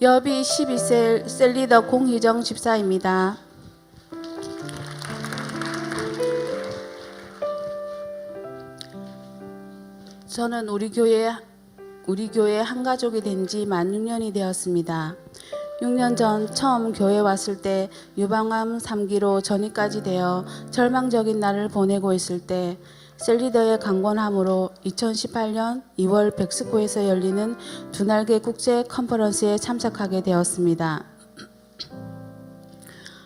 여비 12셀 셀리더 공희정 집사입니다. 저는 우리 교회 한 가족이 된 지 만 6년이 되었습니다. 6년 전 처음 교회 왔을 때 유방암 3기로 전이까지 되어 절망적인 날을 보내고 있을 때 셀리더의 강권함으로 2018년 2월 백스코에서 열리는 두날개 국제 컨퍼런스에 참석하게 되었습니다.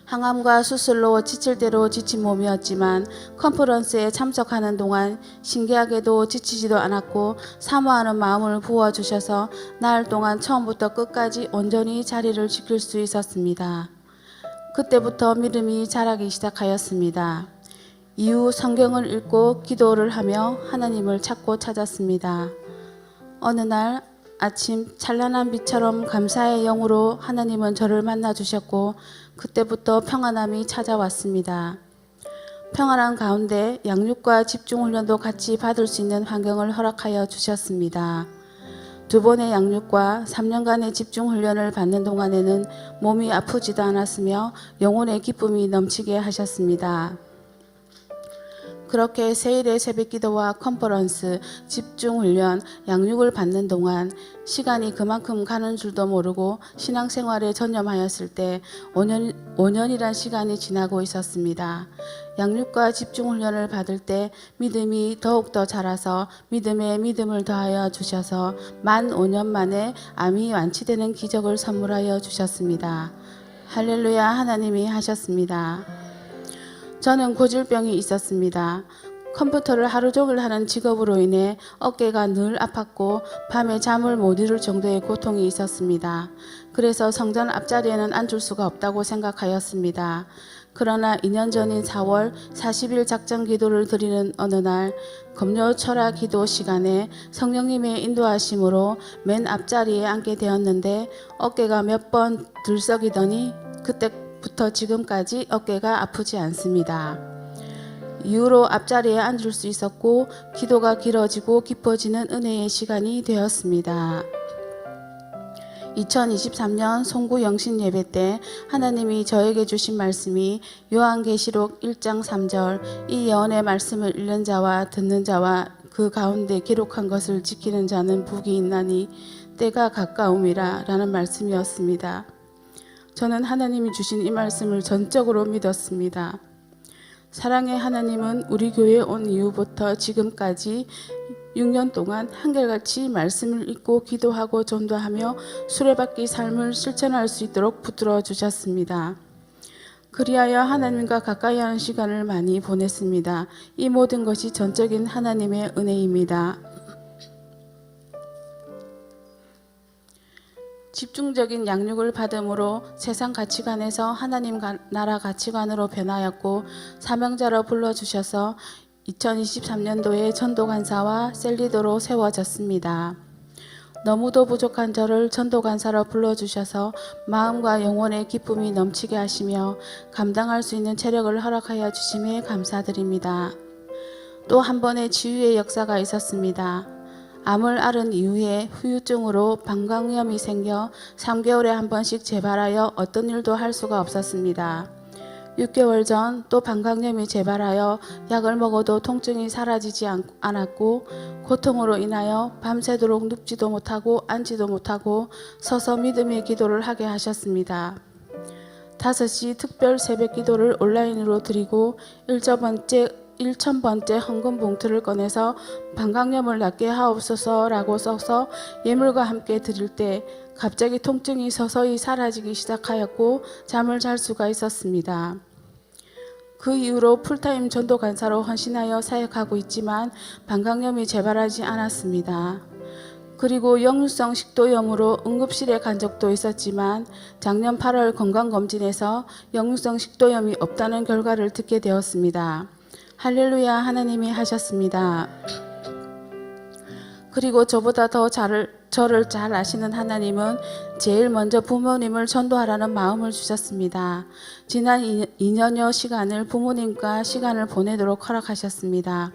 항암과 수술로 지칠 대로 지친 몸이었지만 컨퍼런스에 참석하는 동안 신기하게도 지치지도 않았고 사모하는 마음을 부어주셔서 나흘 동안 처음부터 끝까지 온전히 자리를 지킬 수 있었습니다. 그때부터 믿음이 자라기 시작하였습니다. 이후 성경을 읽고 기도를 하며 하나님을 찾고 찾았습니다. 어느 날 아침 찬란한 빛처럼 감사의 영으로 하나님은 저를 만나주셨고 그때부터 평안함이 찾아왔습니다. 평안한 가운데 양육과 집중훈련도 같이 받을 수 있는 환경을 허락하여 주셨습니다. 2번의 양육과 3년간의 집중훈련을 받는 동안에는 몸이 아프지도 않았으며 영혼의 기쁨이 넘치게 하셨습니다. 그렇게 세일의 새벽기도와 컨퍼런스, 집중훈련, 양육을 받는 동안 시간이 그만큼 가는 줄도 모르고 신앙생활에 전념하였을 때 5년이란 시간이 지나고 있었습니다. 양육과 집중훈련을 받을 때 믿음이 더욱더 자라서 믿음에 믿음을 더하여 주셔서 만 5년 만에 암이 완치되는 기적을 선물하여 주셨습니다. 할렐루야, 하나님이 하셨습니다. 저는 고질병이 있었습니다. 컴퓨터를 하루 종일 하는 직업으로 인해 어깨가 늘 아팠고 밤에 잠을 못 이룰 정도의 고통이 있었습니다. 그래서 성전 앞자리에는 앉을 수가 없다고 생각하였습니다. 그러나 2년 전인 4월 40일 작정 기도를 드리는 어느 날 금요 철학 기도 시간에 성령님의 인도하심으로 맨 앞자리에 앉게 되었는데 어깨가 몇 번 들썩이더니 그때부터 지금까지 어깨가 아프지 않습니다. 이후로 앞자리에 앉을 수 있었고 기도가 길어지고 깊어지는 은혜의 시간이 되었습니다. 2023년 송구 영신 예배 때 하나님이 저에게 주신 말씀이 요한계시록 1장 3절 이 예언의 말씀을 읽는 자와 듣는 자와 그 가운데 기록한 것을 지키는 자는 복이 있나니 때가 가까움이라 라는 말씀이었습니다. 저는 하나님이 주신 이 말씀을 전적으로 믿었습니다. 사랑의 하나님은 우리 교회에 온 이후부터 지금까지 6년 동안 한결같이 말씀을 읽고 기도하고 전도하며 수레바퀴 삶을 실천할 수 있도록 붙들어 주셨습니다. 그리하여 하나님과 가까이 하는 시간을 많이 보냈습니다. 이 모든 것이 전적인 하나님의 은혜입니다. 집중적인 양육을 받음으로 세상 가치관에서 하나님 나라 가치관으로 변하였고 사명자로 불러주셔서 2023년도에 전도간사와 셀리더로 세워졌습니다. 너무도 부족한 저를 전도간사로 불러주셔서 마음과 영혼의 기쁨이 넘치게 하시며 감당할 수 있는 체력을 허락하여 주심에 감사드립니다. 또 한 번의 치유의 역사가 있었습니다. 암을 앓은 이후에 후유증으로 방광염이 생겨 3개월에 한 번씩 재발하여 어떤 일도 할 수가 없었습니다. 6개월 전 또 방광염이 재발하여 약을 먹어도 통증이 사라지지 않았고 고통으로 인하여 밤새도록 눕지도 못하고 앉지도 못하고 서서 믿음의 기도를 하게 하셨습니다. 5시 특별 새벽 기도를 온라인으로 드리고 1000번째 헌금 봉투를 꺼내서 방광염을 낫게 하옵소서라고 써서 예물과 함께 드릴 때 갑자기 통증이 서서히 사라지기 시작하였고 잠을 잘 수가 있었습니다. 그 이후로 풀타임 전도 간사로 헌신하여 사역하고 있지만 방광염이 재발하지 않았습니다. 그리고 역류성 식도염으로 응급실에 간 적도 있었지만 작년 8월 건강검진에서 역류성 식도염이 없다는 결과를 듣게 되었습니다. 할렐루야, 하나님이 하셨습니다. 그리고 저보다 더 저를 잘 아시는 하나님은 제일 먼저 부모님을 전도하라는 마음을 주셨습니다. 지난 2년여 시간을 부모님과 시간을 보내도록 허락하셨습니다.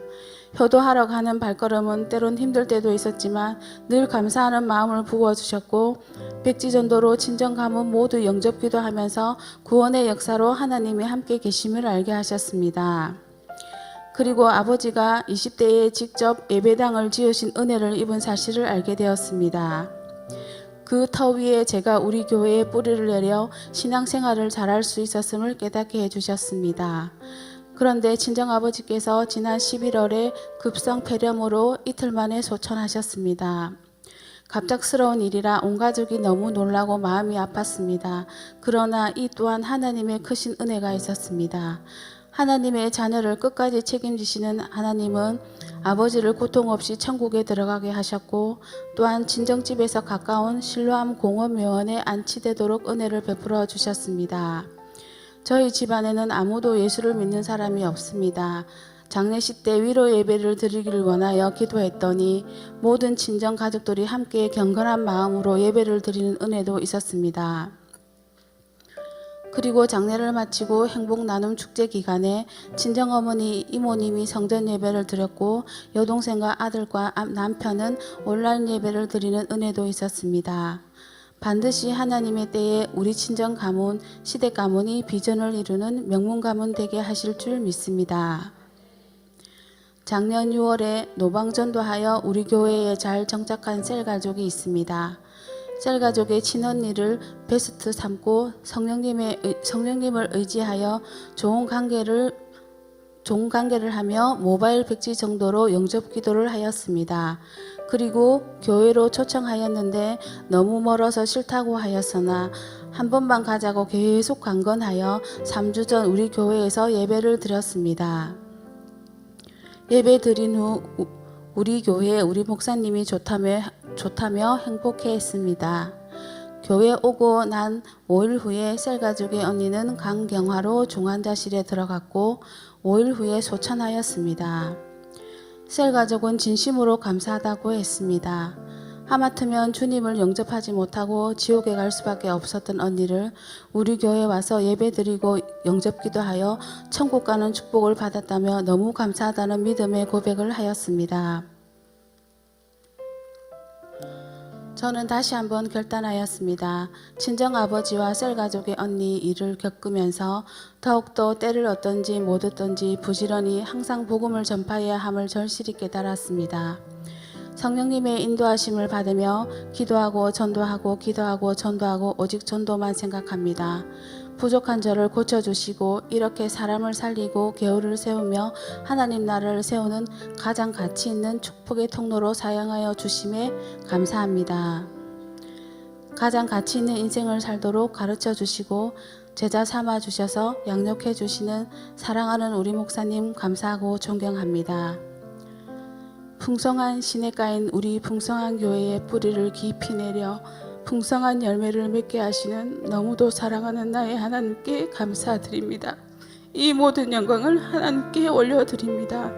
효도하러 가는 발걸음은 때론 힘들 때도 있었지만 늘 감사하는 마음을 부어주셨고 백지전도로 친정 가문 모두 영접기도하면서 구원의 역사로 하나님이 함께 계심을 알게 하셨습니다. 그리고 아버지가 20대에 직접 예배당을 지으신 은혜를 입은 사실을 알게 되었습니다. 그 터 위에 제가 우리 교회에 뿌리를 내려 신앙생활을 잘할 수 있었음을 깨닫게 해주셨습니다. 그런데 친정아버지께서 지난 11월에 급성 폐렴으로 이틀 만에 소천하셨습니다. 갑작스러운 일이라 온 가족이 너무 놀라고 마음이 아팠습니다. 그러나 이 또한 하나님의 크신 은혜가 있었습니다. 하나님의 자녀를 끝까지 책임지시는 하나님은 아버지를 고통 없이 천국에 들어가게 하셨고 또한 친정집에서 가까운 실로암 공원묘원에 안치되도록 은혜를 베풀어 주셨습니다. 저희 집안에는 아무도 예수를 믿는 사람이 없습니다. 장례식 때 위로 예배를 드리기를 원하여 기도했더니 모든 친정 가족들이 함께 경건한 마음으로 예배를 드리는 은혜도 있었습니다. 그리고 장례를 마치고 행복 나눔 축제 기간에 친정어머니 이모님이 성전 예배를 드렸고 여동생과 아들과 남편은 온라인 예배를 드리는 은혜도 있었습니다. 반드시 하나님의 때에 우리 친정 가문, 시댁 가문이 비전을 이루는 명문 가문 되게 하실 줄 믿습니다. 작년 6월에 노방전도하여 우리 교회에 잘 정착한 셀 가족이 있습니다. 셀 가족의 친언니를 베스트 삼고 성령님을 의지하여 좋은 관계를 하며 모바일 백지 정도로 영접 기도를 하였습니다. 그리고 교회로 초청하였는데 너무 멀어서 싫다고 하였으나 한 번만 가자고 계속 강건하여 3주 전 우리 교회에서 예배를 드렸습니다. 예배 드린 후 우리 교회에 우리 목사님이 좋다며 행복해했습니다. 교회 오고 난 5일 후에 셀 가족의 언니는 간경화로 중환자실에 들어갔고 5일 후에 소천하였습니다. 셀 가족은 진심으로 감사하다고 했습니다. 하마터면 주님을 영접하지 못하고 지옥에 갈 수밖에 없었던 언니를 우리 교회에 와서 예배드리고 영접기도하여 천국 가는 축복을 받았다며 너무 감사하다는 믿음의 고백을 하였습니다. 저는 다시 한번 결단하였습니다. 친정아버지와 셀가족의 언니 일을 겪으면서 더욱더 때를 얻든지 못 얻든지 부지런히 항상 복음을 전파해야 함을 절실히 깨달았습니다. 성령님의 인도하심을 받으며 기도하고 전도하고 기도하고 전도하고 오직 전도만 생각합니다. 부족한 저를 고쳐주시고 이렇게 사람을 살리고 교회를 세우며 하나님 나라를 세우는 가장 가치 있는 축복의 통로로 사용하여 주심에 감사합니다. 가장 가치 있는 인생을 살도록 가르쳐 주시고 제자 삼아 주셔서 양육해 주시는 사랑하는 우리 목사님 감사하고 존경합니다. 풍성한 시냇가인 우리 풍성한 교회의 뿌리를 깊이 내려 풍성한 열매를 맺게 하시는 너무도 사랑하는 나의 하나님께 감사드립니다. 이 모든 영광을 하나님께 올려드립니다.